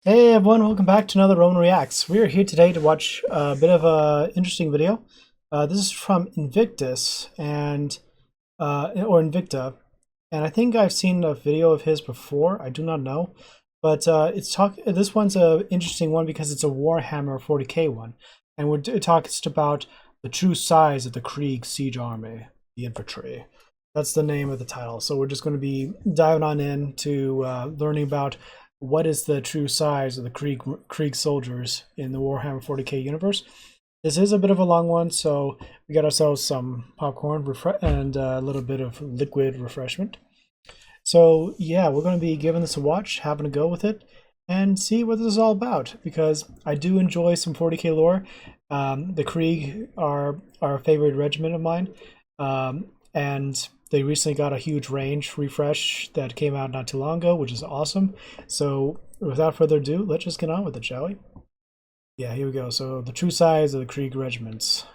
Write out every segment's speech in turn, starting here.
Hey everyone, welcome back to another Roman Reacts. We are here today to watch a bit of a interesting video. This is from Invictus or Invicta, and I think I've seen a video of his before. I do not know, but This one's a interesting one because it's a Warhammer 40k one, and it talks about the true size of the Krieg siege army, the Infantry. That's the name of the title. So we're just going to be diving on into learning about what is the true size of the Krieg soldiers in the Warhammer 40k universe. This is a bit of a long one, so we got ourselves some popcorn and a little bit of liquid refreshment. So yeah, we're going to be giving this a watch, having a go with it, and see what this is all about, because I do enjoy some 40k lore. The Krieg are a favorite regiment of mine, and they recently got a huge range refresh that came out not too long ago, which is awesome. So without further ado, let's just get on with it, shall we? Yeah, here we go. So the true size of the Krieg regiments.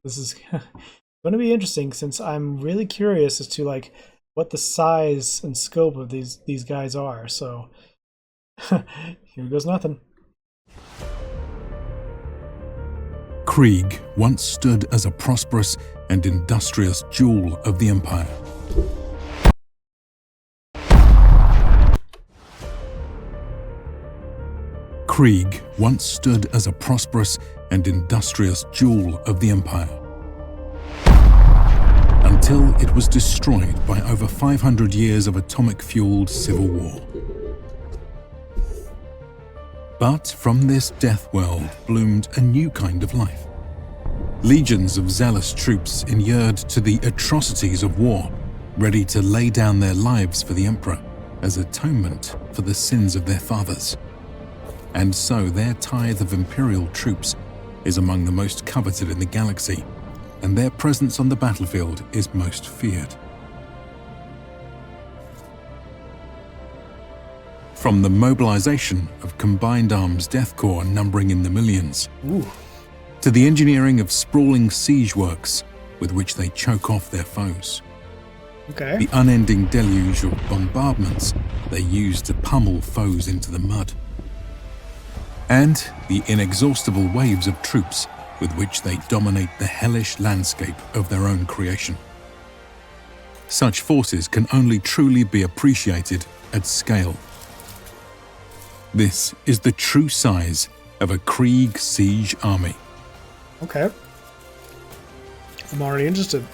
This is going to be interesting since I'm really curious as to like what the size and scope of these guys are. So here goes nothing. Krieg once stood as a prosperous and industrious jewel of the empire. Krieg once stood as a prosperous and industrious jewel of the empire, until it was destroyed by over 500 years of atomic-fueled civil war. But from this death world bloomed a new kind of life. Legions of zealous troops inured to the atrocities of war, ready to lay down their lives for the emperor as atonement for the sins of their fathers. And so their tithe of imperial troops is among the most coveted in the galaxy, and their presence on the battlefield is most feared. From the mobilization of combined arms Death Korps numbering in the millions, to the engineering of sprawling siege works with which they choke off their foes. Okay. The unending deluge of bombardments they use to pummel foes into the mud. And the inexhaustible waves of troops with which they dominate the hellish landscape of their own creation. Such forces can only truly be appreciated at scale. This is the true size of a Krieg siege army. Okay. I'm already interested.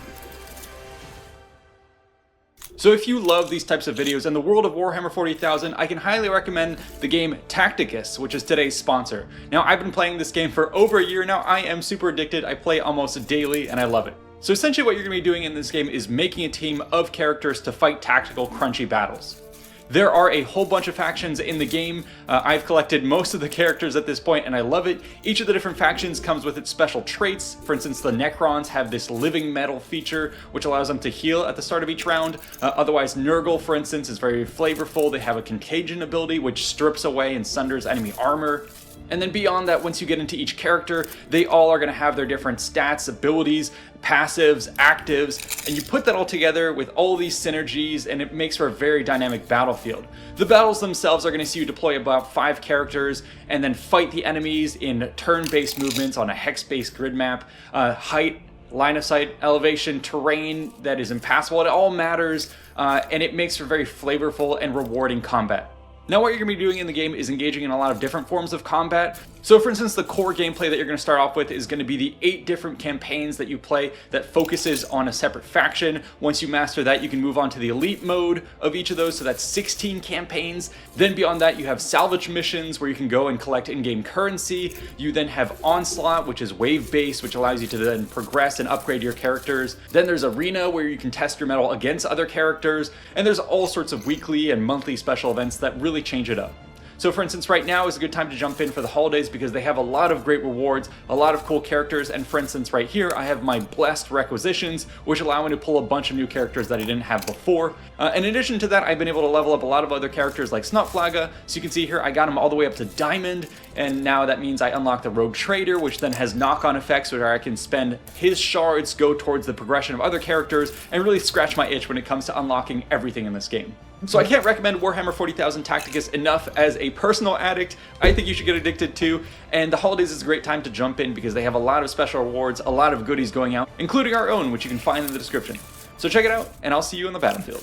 So if you love these types of videos and the world of Warhammer 40,000, I can highly recommend the game Tacticus, which is today's sponsor. Now, I've been playing this game for over a year now. I am super addicted. I play almost daily and I love it. So essentially what you're going to be doing in this game is making a team of characters to fight tactical, crunchy battles. There are a whole bunch of factions in the game. I've collected most of the characters at this point and I love it. Each of the different factions comes with its special traits. For instance, the Necrons have this living metal feature which allows them to heal at the start of each round. Otherwise, Nurgle, for instance, is very flavorful. They have a contagion ability which strips away and sunders enemy armor. And then beyond that, once you get into each character, they all are going to have their different stats, abilities, passives, actives, and you put that all together with all these synergies and it makes for a very dynamic battlefield. The battles themselves are going to see you deploy about 5 characters and then fight the enemies in turn-based movements on a hex-based grid map, height, line of sight, elevation, terrain that is impassable. It all matters and it makes for very flavorful and rewarding combat. Now what you're going to be doing in the game is engaging in a lot of different forms of combat. So for instance, the core gameplay that you're going to start off with is going to be the 8 different campaigns that you play that focuses on a separate faction. Once you master that, you can move on to the elite mode of each of those, so that's 16 campaigns. Then beyond that, you have salvage missions where you can go and collect in-game currency. You then have onslaught, which is wave-based, which allows you to then progress and upgrade your characters. Then there's arena, where you can test your mettle against other characters. And there's all sorts of weekly and monthly special events that really change it up. So for instance, right now is a good time to jump in for the holidays because they have a lot of great rewards, a lot of cool characters, and for instance right here I have my blessed requisitions, which allow me to pull a bunch of new characters that I didn't have before. In addition to that, I've been able to level up a lot of other characters like Snotflaga. So you can see here I got him all the way up to Diamond, and now that means I unlock the Rogue Trader, which then has knock-on effects where I can spend his shards, go towards the progression of other characters, and really scratch my itch when it comes to unlocking everything in this game. So I can't recommend Warhammer 40,000 Tacticus enough as a personal addict. I think you should get addicted too. And the holidays is a great time to jump in because they have a lot of special rewards, a lot of goodies going out, including our own, which you can find in the description. So check it out, and I'll see you on the battlefield.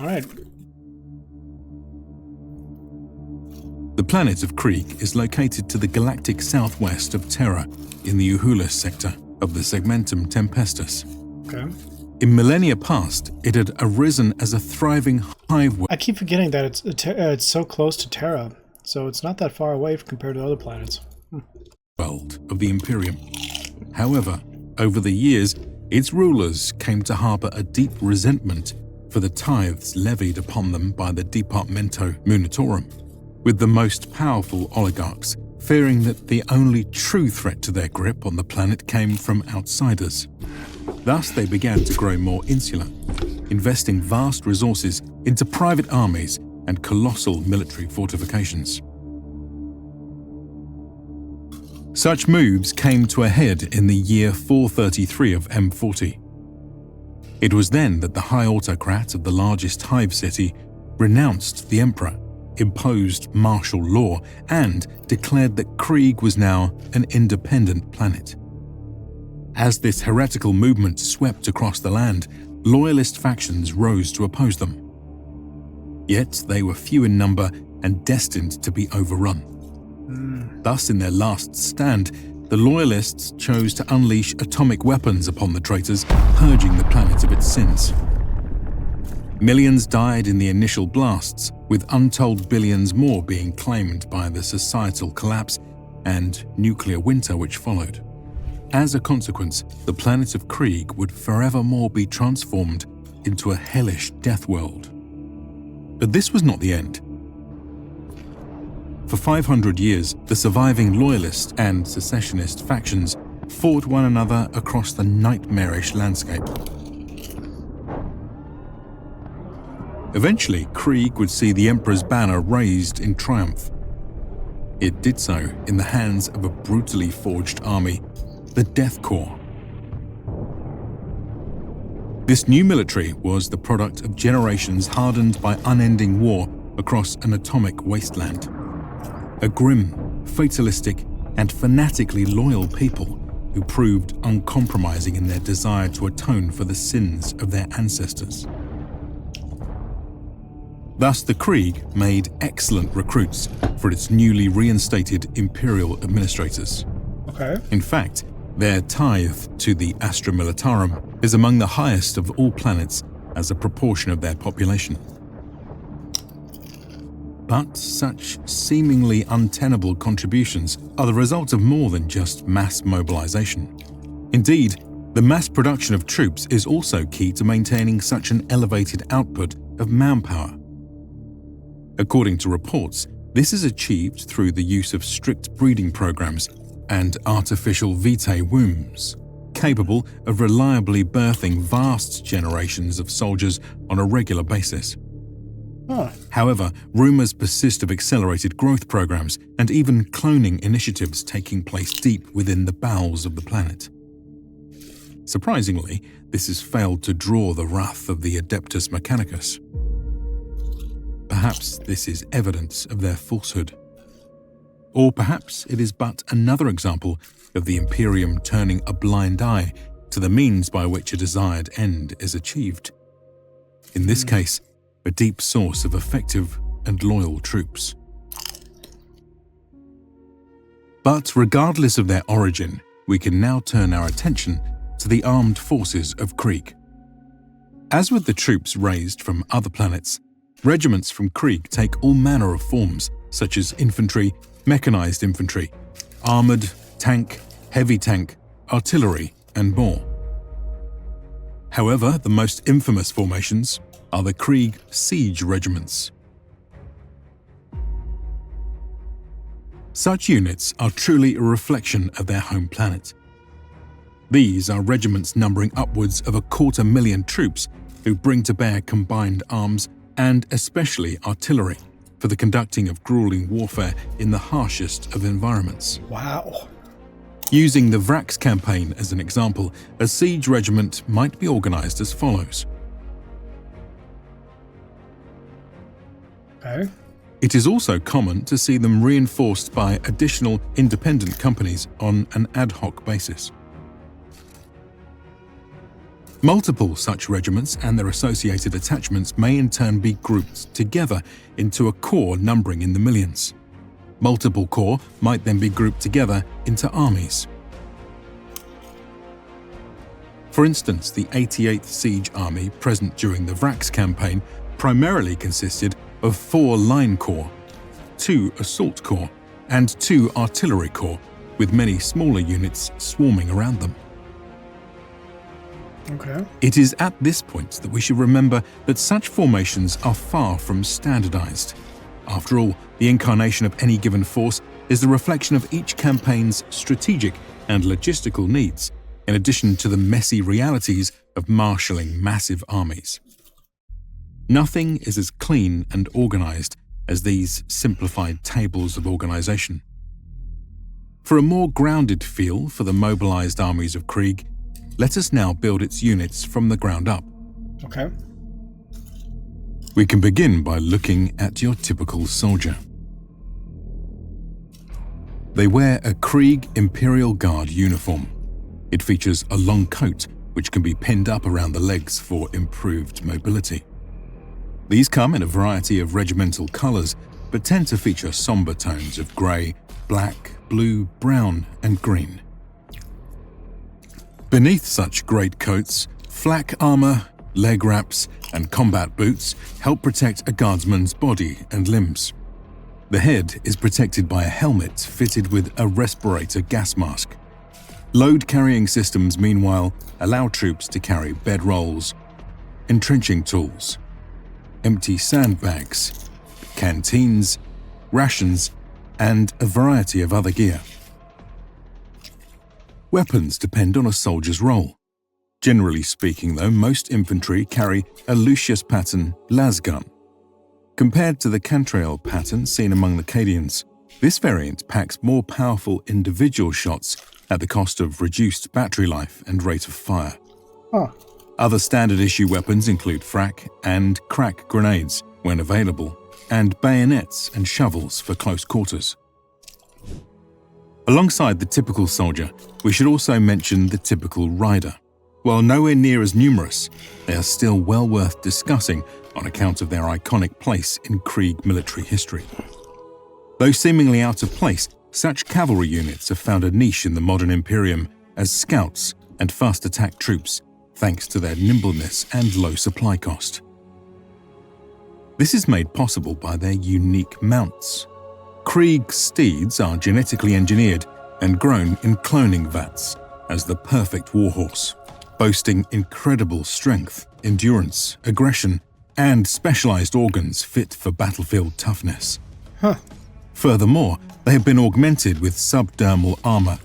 All right. The planet of Krieg is located to the galactic southwest of Terra in the Uhulus sector of the Segmentum Tempestus. Okay. In millennia past, it had arisen as a thriving hive I keep forgetting that it's so close to Terra, so it's not that far away compared to other planets. world of the Imperium. However, over the years, its rulers came to harbour a deep resentment for the tithes levied upon them by the Departamento Munitorum, with the most powerful oligarchs fearing that the only true threat to their grip on the planet came from outsiders. Thus, they began to grow more insular, investing vast resources into private armies and colossal military fortifications. Such moves came to a head in the year 433 of M40. It was then that the High Autocrat of the largest hive city renounced the Emperor, imposed martial law, and declared that Krieg was now an independent planet. As this heretical movement swept across the land, loyalist factions rose to oppose them. Yet they were few in number and destined to be overrun. Thus, in their last stand, the Loyalists chose to unleash atomic weapons upon the traitors, purging the planet of its sins. Millions died in the initial blasts, with untold billions more being claimed by the societal collapse and nuclear winter which followed. As a consequence, the planet of Krieg would forevermore be transformed into a hellish death world. But this was not the end. For 500 years, the surviving Loyalist and Secessionist factions fought one another across the nightmarish landscape. Eventually, Krieg would see the Emperor's banner raised in triumph. It did so in the hands of a brutally forged army, the Death Korp. This new military was the product of generations hardened by unending war across an atomic wasteland. A grim, fatalistic, and fanatically loyal people who proved uncompromising in their desire to atone for the sins of their ancestors. Thus, the Krieg made excellent recruits for its newly reinstated imperial administrators. Okay. In fact, their tithe to the Astra Militarum is among the highest of all planets as a proportion of their population. But such seemingly untenable contributions are the result of more than just mass mobilization. Indeed, the mass production of troops is also key to maintaining such an elevated output of manpower. According to reports, this is achieved through the use of strict breeding programs and artificial vitae wombs, capable of reliably birthing vast generations of soldiers on a regular basis. However, rumors persist of accelerated growth programs and even cloning initiatives taking place deep within the bowels of the planet. Surprisingly, this has failed to draw the wrath of the Adeptus Mechanicus. Perhaps this is evidence of their falsehood. Or perhaps it is but another example of the Imperium turning a blind eye to the means by which a desired end is achieved. In this case, a deep source of effective and loyal troops. But regardless of their origin, we can now turn our attention to the armed forces of Krieg. As with the troops raised from other planets, regiments from Krieg take all manner of forms, such as infantry, mechanized infantry, armored, tank, heavy tank, artillery, and more. However, the most infamous formations are the Krieg siege regiments. Such units are truly a reflection of their home planet. These are regiments numbering upwards of 250,000 troops who bring to bear combined arms and especially artillery for the conducting of grueling warfare in the harshest of environments. Wow. Using the Vrax campaign as an example, a siege regiment might be organized as follows. Okay. It is also common to see them reinforced by additional independent companies on an ad hoc basis. Multiple such regiments and their associated attachments may in turn be grouped together into a corps numbering in the millions. Multiple corps might then be grouped together into armies. For instance, the 88th Siege Army present during the Vrax campaign primarily consisted of 4 line corps, 2 assault corps, and 2 artillery corps, with many smaller units swarming around them. Okay. It is at this point that we should remember that such formations are far from standardized. After all, the incarnation of any given force is the reflection of each campaign's strategic and logistical needs, in addition to the messy realities of marshalling massive armies. Nothing is as clean and organized as these simplified tables of organization. For a more grounded feel for the mobilized armies of Krieg, let us now build its units from the ground up. Okay. We can begin by looking at your typical soldier. They wear a Krieg Imperial Guard uniform. It features a long coat which can be pinned up around the legs for improved mobility. These come in a variety of regimental colors, but tend to feature somber tones of grey, black, blue, brown, and green. Beneath such great coats, flak armor, leg wraps, and combat boots help protect a guardsman's body and limbs. The head is protected by a helmet fitted with a respirator gas mask. Load-carrying systems, meanwhile, allow troops to carry bedrolls, entrenching tools, empty sandbags, canteens, rations, and a variety of other gear. Weapons depend on a soldier's role. Generally speaking, though, most infantry carry a Lucius pattern lasgun. Compared to the Cantrell pattern seen among the Cadians, this variant packs more powerful individual shots at the cost of reduced battery life and rate of fire. Huh. Other standard issue weapons include frac and crack grenades when available, and bayonets and shovels for close quarters. Alongside the typical soldier, we should also mention the typical rider. While nowhere near as numerous, they are still well worth discussing on account of their iconic place in Krieg military history. Though seemingly out of place, such cavalry units have found a niche in the modern Imperium as scouts and fast attack troops, thanks to their nimbleness and low supply cost. This is made possible by their unique mounts. Krieg steeds are genetically engineered and grown in cloning vats as the perfect warhorse, boasting incredible strength, endurance, aggression, and specialized organs fit for battlefield toughness. Huh. Furthermore, they have been augmented with subdermal armor,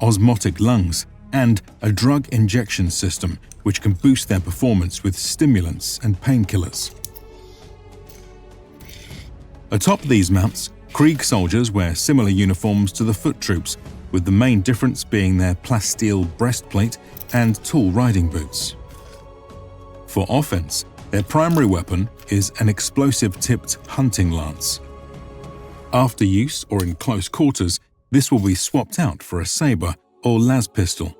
osmotic lungs, and a drug injection system which can boost their performance with stimulants and painkillers. Atop these mounts, Krieg soldiers wear similar uniforms to the foot troops, with the main difference being their plasteel breastplate and tall riding boots. For offense, their primary weapon is an explosive-tipped hunting lance. After use or in close quarters, this will be swapped out for a saber or las pistol.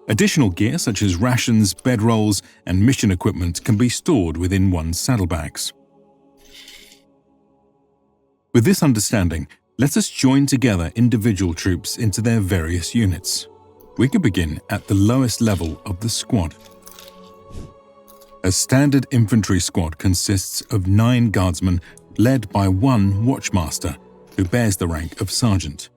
Additional gear such as rations, bedrolls, and mission equipment can be stored within one's saddlebags. With this understanding, let us join together individual troops into their various units. We can begin at the lowest level of the squad. A standard infantry squad consists of 9 guardsmen led by 1 watchmaster, who bears the rank of sergeant.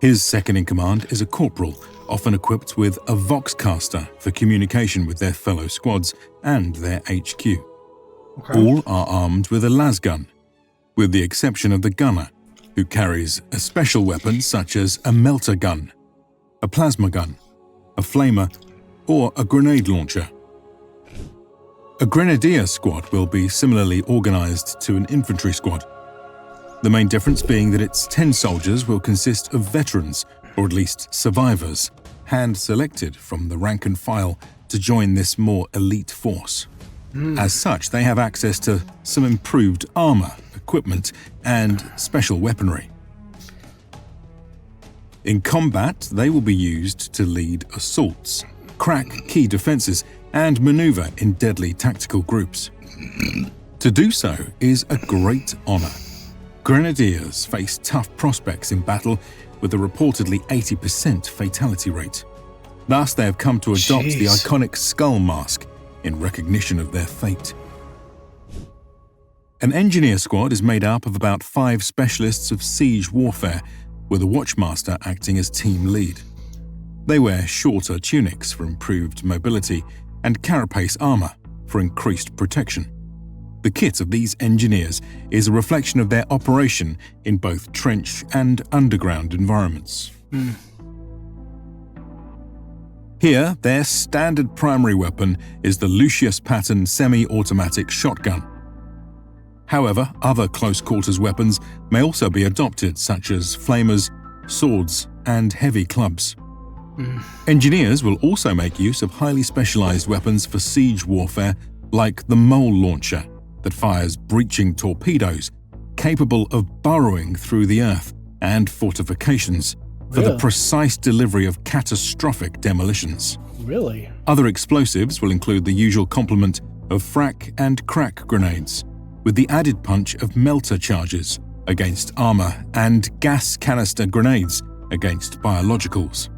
His second-in-command is a corporal, often equipped with a voxcaster for communication with their fellow squads and their HQ. Okay. All are armed with a lasgun, with the exception of the gunner, who carries a special weapon such as a melter gun, a plasma gun, a flamer, or a grenade launcher. A grenadier squad will be similarly organized to an infantry squad. The main difference being that its 10 soldiers will consist of veterans, or at least survivors, hand-selected from the rank and file to join this more elite force. As such, they have access to some improved armor, a equipment and special weaponry. In combat, they will be used to lead assaults, crack key defenses, and maneuver in deadly tactical groups. To do so is a great honor. Grenadiers face tough prospects in battle with a reportedly 80% fatality rate. Thus, they have come to adopt the iconic skull mask in recognition of their fate. An engineer squad is made up of about 5 specialists of siege warfare, with a watchmaster acting as team lead. They wear shorter tunics for improved mobility and carapace armor for increased protection. The kit of these engineers is a reflection of their operation in both trench and underground environments. Here, their standard primary weapon is the Lucius pattern semi-automatic shotgun. However, other close-quarters weapons may also be adopted, such as flamers, swords, and heavy clubs. Engineers will also make use of highly specialized weapons for siege warfare, like the mole launcher, that fires breaching torpedoes capable of burrowing through the earth and fortifications for the precise delivery of catastrophic demolitions. Really? Other explosives will include the usual complement of frack and crack grenades, with the added punch of melter charges against armor and gas canister grenades against biologicals.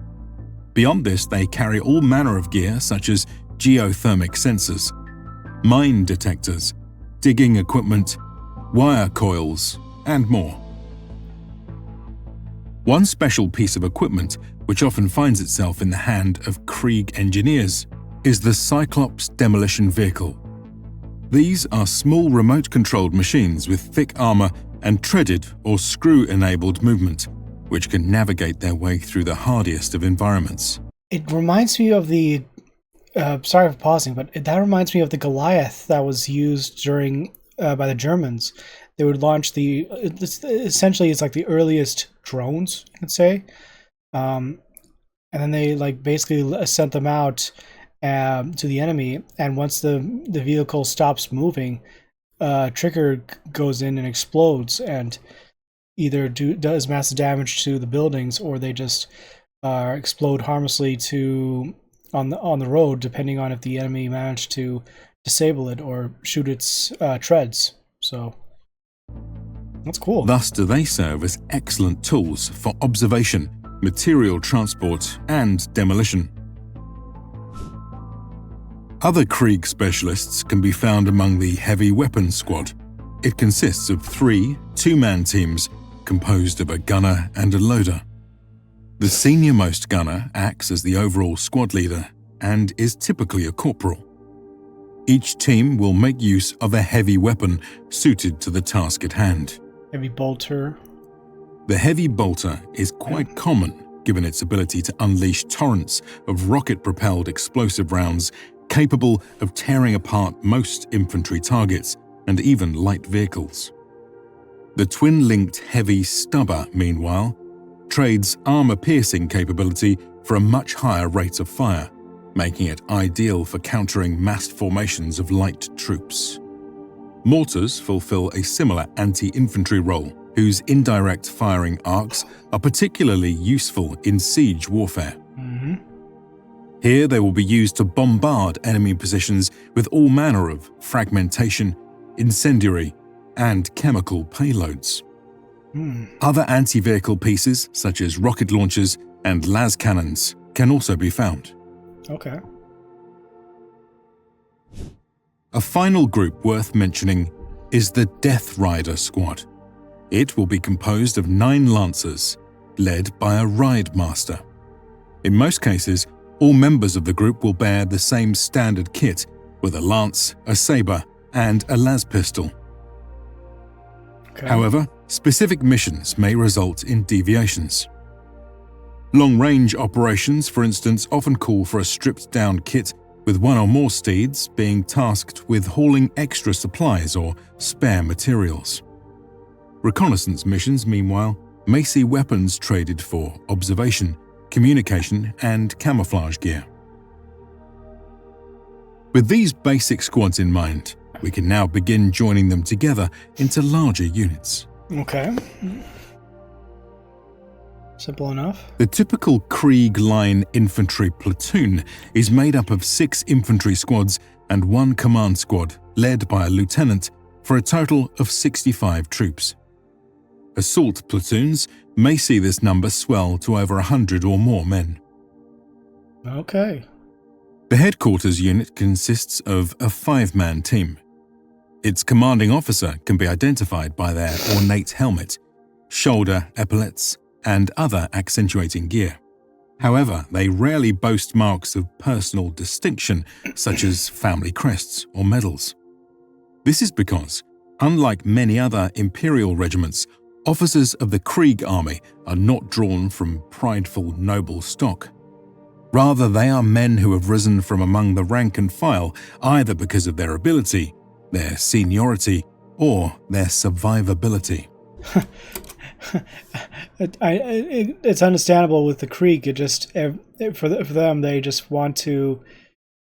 Beyond this, they carry all manner of gear such as geothermic sensors, mine detectors, digging equipment, wire coils, and more. One special piece of equipment, which often finds itself in the hand of Krieg engineers, is the Cyclops Demolition Vehicle. These are small remote-controlled machines with thick armor and treaded or screw-enabled movement, which can navigate their way through the hardiest of environments. It reminds me of the sorry for pausing, but that reminds me of the Goliath that was used during by the Germans. They would launch essentially it's like the earliest drones, you could say, and then they basically sent them out to the enemy. And once the vehicle stops moving, trigger goes in and explodes, and either does massive damage to the buildings, or they just explode harmlessly on the road, depending on if the enemy managed to disable it or shoot its treads. So that's cool. Thus do they serve as excellent tools for observation, material transport, and demolition. Other Krieg specialists can be found among the Heavy Weapons Squad. It consists of 3 two-man teams composed of a gunner and a loader. The senior-most gunner acts as the overall squad leader and is typically a corporal. Each team will make use of a heavy weapon suited to the task at hand. Heavy bolter. The heavy bolter is quite common, given its ability to unleash torrents of rocket-propelled explosive rounds capable of tearing apart most infantry targets and even light vehicles. The twin-linked heavy stubber, meanwhile, trades armor-piercing capability for a much higher rate of fire, making it ideal for countering massed formations of light troops. Mortars fulfill a similar anti-infantry role, whose indirect firing arcs are particularly useful in siege warfare. Here they will be used to bombard enemy positions with all manner of fragmentation, incendiary, and chemical payloads. Other anti-vehicle pieces, such as rocket launchers and las cannons, can also be found. Okay. A final group worth mentioning is the Death Rider Squad. It will be composed of 9 lancers, led by a ride master. In most cases, all members of the group will bear the same standard kit, with a lance, a saber, and a las pistol. Okay. However, specific missions may result in deviations. Long-range operations, for instance, often call for a stripped-down kit with 1 or more steeds being tasked with hauling extra supplies or spare materials. Reconnaissance missions, meanwhile, may see weapons traded for observation, communication, and camouflage gear. With these basic squads in mind, We can now begin joining them together into larger units. Okay. Simple enough. The typical Krieg line infantry platoon is made up of 6 infantry squads and 1 command squad led by a lieutenant for a total of 65 troops. Assault platoons may see this number swell to over 100 or more men. Okay. The headquarters unit consists of a 5-man team. Its commanding officer can be identified by their ornate helmet, shoulder epaulets, and other accentuating gear. However, they rarely boast marks of personal distinction, such as family crests or medals. This is because, unlike many other imperial regiments, officers of the Krieg army are not drawn from prideful noble stock. Rather, they are men who have risen from among the rank and file, either because of their ability, their seniority, or their survivability. It's understandable with the Krieg. It just for them, they just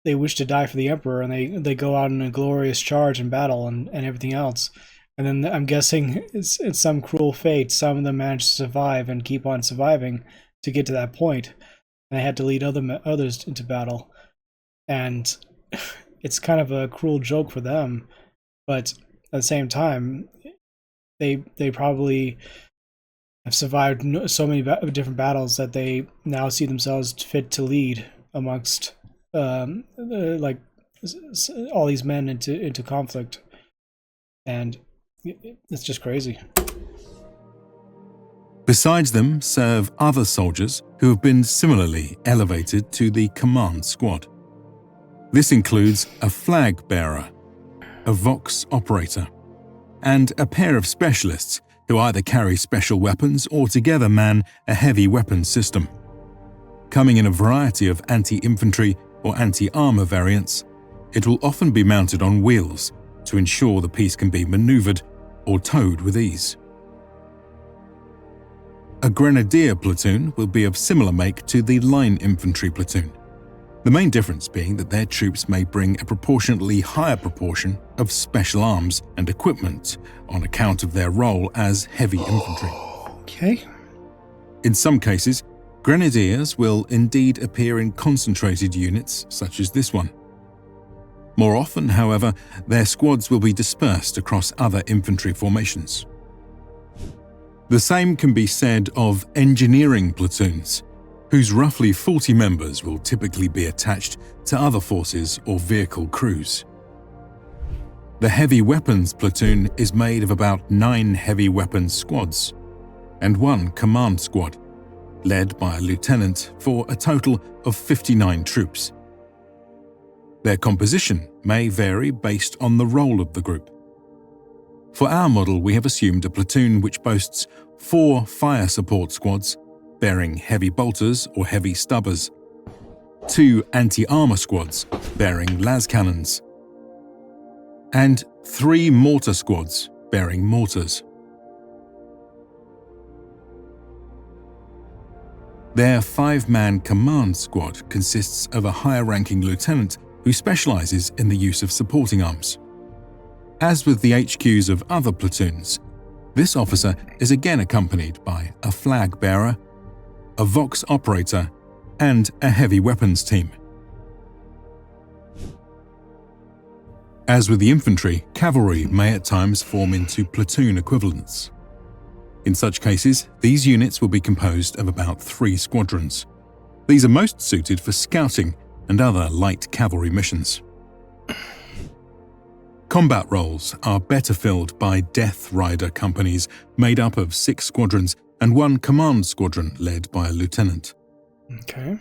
they wish to die for the Emperor, and they go out in a glorious charge and battle and everything else. And then I'm guessing it's some cruel fate. Some of them manage to survive and keep on surviving to get to that point, and they had to lead others into battle. And it's kind of a cruel joke for them, but at the same time, they probably have survived so many different battles that they now see themselves fit to lead amongst like all these men into conflict, and it's just crazy. Besides them serve other soldiers who have been similarly elevated to the command squad. This includes a flag bearer, a Vox operator, and a pair of specialists who either carry special weapons or together man a heavy weapons system. Coming in a variety of anti-infantry or anti-armor variants, it will often be mounted on wheels to ensure the piece can be maneuvered or towed with ease. A grenadier platoon will be of similar make to the line infantry platoon, the main difference being that their troops may bring a proportionately higher proportion of special arms and equipment on account of their role as heavy infantry. Okay. In some cases, grenadiers will indeed appear in concentrated units such as this one. More often, however, their squads will be dispersed across other infantry formations. The same can be said of engineering platoons, whose roughly 40 members will typically be attached to other forces or vehicle crews. The heavy weapons platoon is made of about 9 heavy weapons squads and 1 command squad, led by a lieutenant for a total of 59 troops. Their composition may vary based on the role of the group. For our model, we have assumed a platoon which boasts 4 fire support squads bearing heavy bolters or heavy stubbers, 2 anti-armor squads bearing las cannons, and 3 mortar squads bearing mortars. Their 5-man command squad consists of a higher-ranking lieutenant who specializes in the use of supporting arms. As with the HQs of other platoons, this officer is again accompanied by a flag bearer, a Vox operator, and a heavy weapons team. As with the infantry, cavalry may at times form into platoon equivalents. In such cases, these units will be composed of about 3 squadrons. These are most suited for scouting and other light cavalry missions. Combat roles are better filled by Death Rider companies made up of 6 squadrons and 1 command squadron led by a lieutenant. Okay.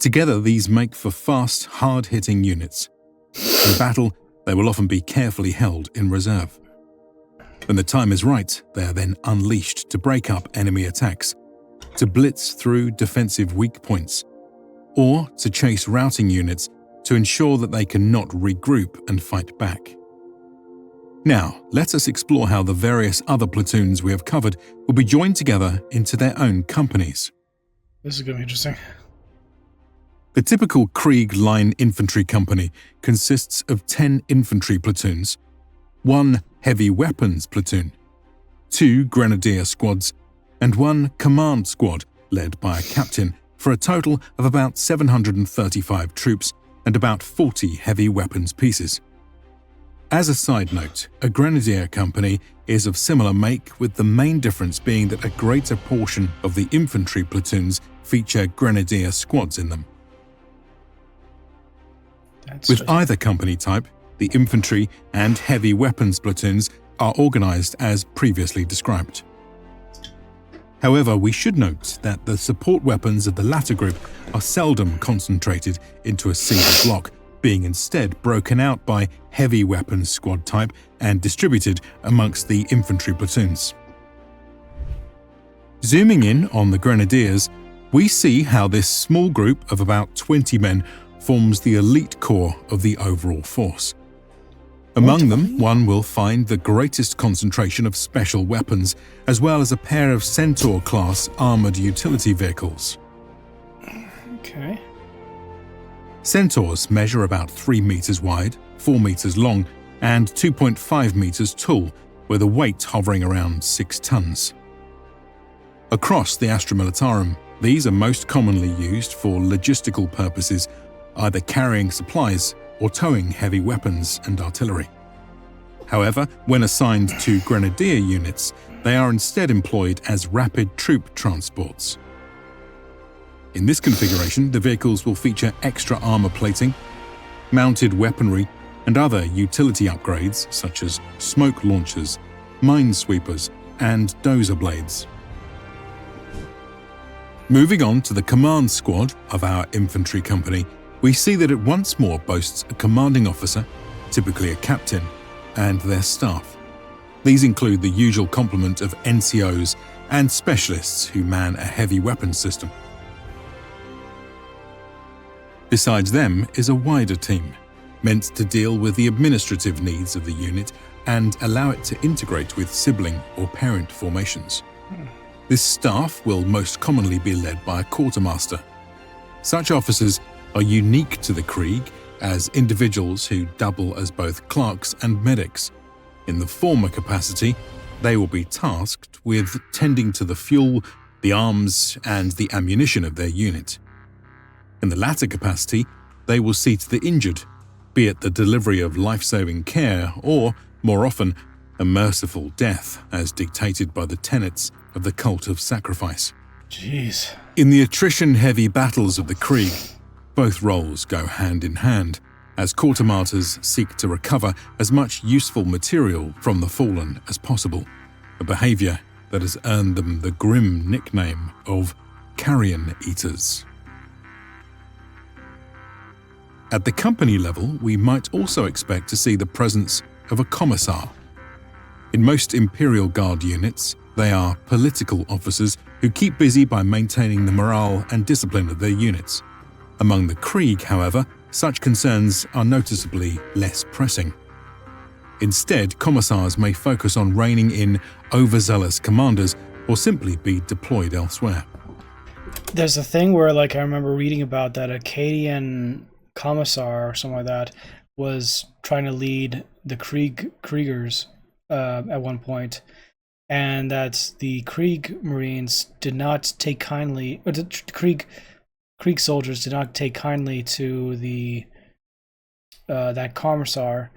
Together, these make for fast, hard-hitting units. In battle, they will often be carefully held in reserve. When the time is right, they are then unleashed to break up enemy attacks, to blitz through defensive weak points, or to chase routing units to ensure that they cannot regroup and fight back. Now, let us explore how the various other platoons we have covered will be joined together into their own companies. This is going to be interesting. The typical Krieg line infantry company consists of 10 infantry platoons 1 heavy weapons platoon, 2 grenadier squads, and 1 command squad led by a captain, for a total of about 735 troops and about 40 heavy weapons pieces. As a side note, a grenadier company is of similar make, with the main difference being that a greater portion of the infantry platoons feature grenadier squads in them. With either company type, the infantry and heavy weapons platoons are organized as previously described. However, we should note that the support weapons of the latter group are seldom concentrated into a single block, being instead broken out by heavy weapons squad type and distributed amongst the infantry platoons. Zooming in on the grenadiers, we see how this small group of about 20 men forms the elite core of the overall force. Among them, one will find the greatest concentration of special weapons, as well as a pair of Centaur-class armored utility vehicles. Okay. Centaurs measure about 3 meters wide, 4 meters long, and 2.5 meters tall, with a weight hovering around 6 tons. Across the Astra Militarum, these are most commonly used for logistical purposes, either carrying supplies or towing heavy weapons and artillery. However, when assigned to grenadier units, they are instead employed as rapid troop transports. In this configuration, the vehicles will feature extra armor plating, mounted weaponry, and other utility upgrades such as smoke launchers, minesweepers, and dozer blades. Moving on to the command squad of our infantry company, we see that it once more boasts a commanding officer, typically a captain, and their staff. These include the usual complement of NCOs and specialists who man a heavy weapons system. Besides them is a wider team, meant to deal with the administrative needs of the unit and allow it to integrate with sibling or parent formations. This staff will most commonly be led by a quartermaster. Such officers are unique to the Krieg as individuals who double as both clerks and medics. In the former capacity, they will be tasked with tending to the fuel, the arms, and the ammunition of their unit. In the latter capacity, they will see to the injured, be it the delivery of life-saving care or, more often, a merciful death as dictated by the tenets of the cult of sacrifice. Jeez. In the attrition-heavy battles of the Krieg, both roles go hand in hand, as quartermasters seek to recover as much useful material from the fallen as possible, a behavior that has earned them the grim nickname of carrion eaters. At the company level, we might also expect to see the presence of a commissar. In most Imperial Guard units, they are political officers who keep busy by maintaining the morale and discipline of their units. Among the Krieg, however, such concerns are noticeably less pressing. Instead, commissars may focus on reining in overzealous commanders or simply be deployed elsewhere. There's a thing where, like, I remember reading about that Acadian commissar or something like that was trying to lead the Kriegers at one point, and that the Krieg Marines did not take kindly, or the Krieg soldiers did not take kindly to the that commissar,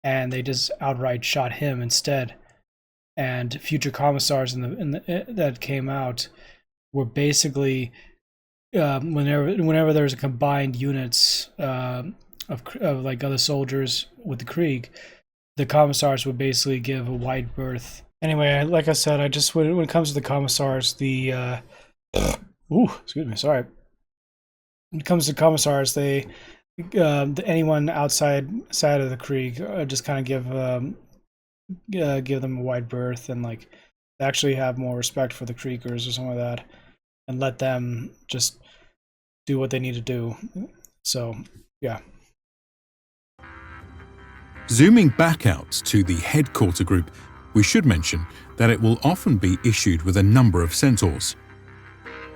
and they just outright shot him instead. And future commissars that came out were basically whenever there's a combined units of like other soldiers with the Krieg, the commissars would basically give a wide berth. Anyway, like I said, when it comes to the commissars, excuse me, sorry. When it comes to commissars, they anyone outside of the Krieg just kind of give them a wide berth, and like actually have more respect for the Kriegers or something like that, and let them just do what they need to do. So, yeah. Zooming back out to the headquarter group, we should mention that it will often be issued with a number of centaurs.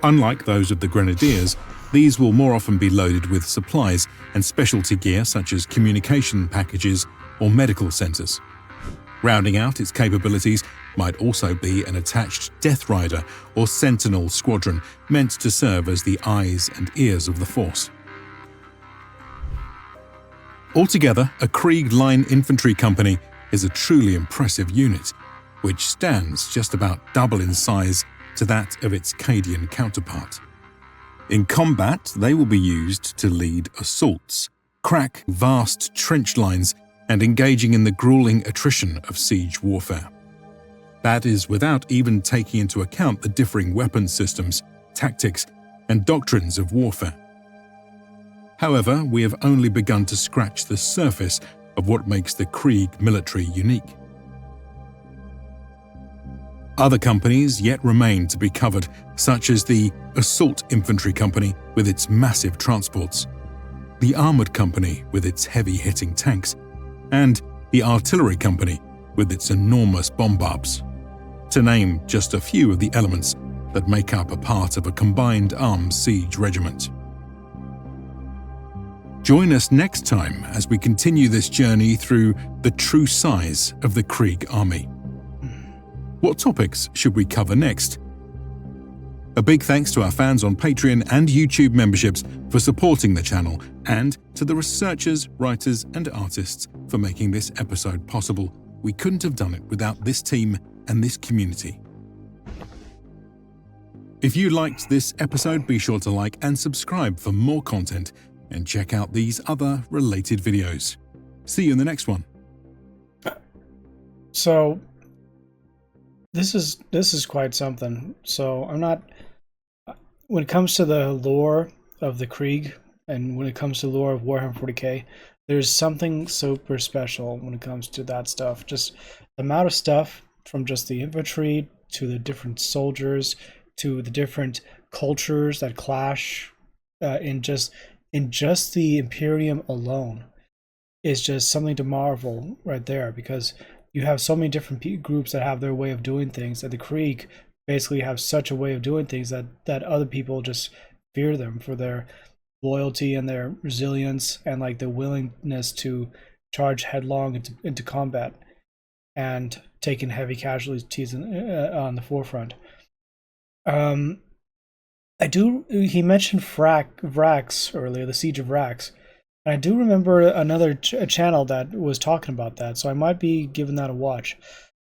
Unlike those of the grenadiers, these will more often be loaded with supplies and specialty gear such as communication packages or medical centers. Rounding out its capabilities might also be an attached Death Rider or Sentinel squadron meant to serve as the eyes and ears of the force. Altogether, a Krieg Line Infantry company is a truly impressive unit, which stands just about double in size to that of its Cadian counterpart. In combat, they will be used to lead assaults, crack vast trench lines, and engaging in the grueling attrition of siege warfare. That is without even taking into account the differing weapon systems, tactics, and doctrines of warfare. However, we have only begun to scratch the surface of what makes the Krieg military unique. Other companies yet remain to be covered, such as the Assault Infantry Company with its massive transports, the Armoured Company with its heavy-hitting tanks, and the Artillery Company with its enormous bombarbs, to name just a few of the elements that make up a part of a combined armed siege regiment. Join us next time as we continue this journey through the true size of the Krieg army. What topics should we cover next? A big thanks to our fans on Patreon and YouTube memberships for supporting the channel, and to the researchers, writers, and artists for making this episode possible. We couldn't have done it without this team and this community. If you liked this episode, be sure to like and subscribe for more content, and check out these other related videos. See you in the next one. So this is quite something. So I'm not, when it comes to the lore of the Krieg, and when it comes to the lore of Warhammer 40k, there's something super special when it comes to that stuff. Just the amount of stuff, from just the infantry to the different soldiers to the different cultures that clash in just the Imperium alone, is just something to marvel right there, because you have so many different groups that have their way of doing things, and the Krieg basically have such a way of doing things that other people just fear them for their loyalty and their resilience, and like the willingness to charge headlong into combat and taking heavy casualties on the forefront. He mentioned Vrax earlier, the Siege of Vrax. I do remember another channel that was talking about that, so I might be giving that a watch.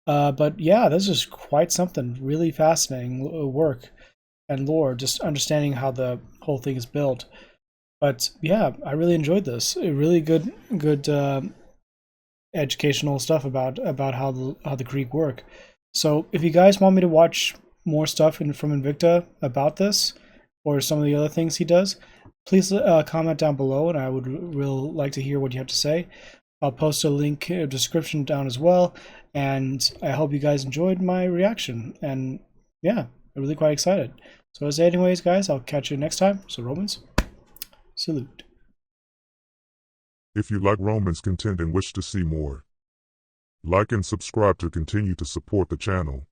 But yeah, this is quite something. Really fascinating work and lore, just understanding how the whole thing is built. But yeah, I really enjoyed this. Really good educational stuff about how the Krieg work. So if you guys want me to watch more stuff from Invicta about this, or some of the other things he does, please comment down below, and I would really like to hear what you have to say. I'll post a link description down as well, and I hope you guys enjoyed my reaction. And yeah, I'm really quite excited. So as anyways, guys, I'll catch you next time. So Romans, salute. If you like Romans content and wish to see more, like and subscribe to continue to support the channel.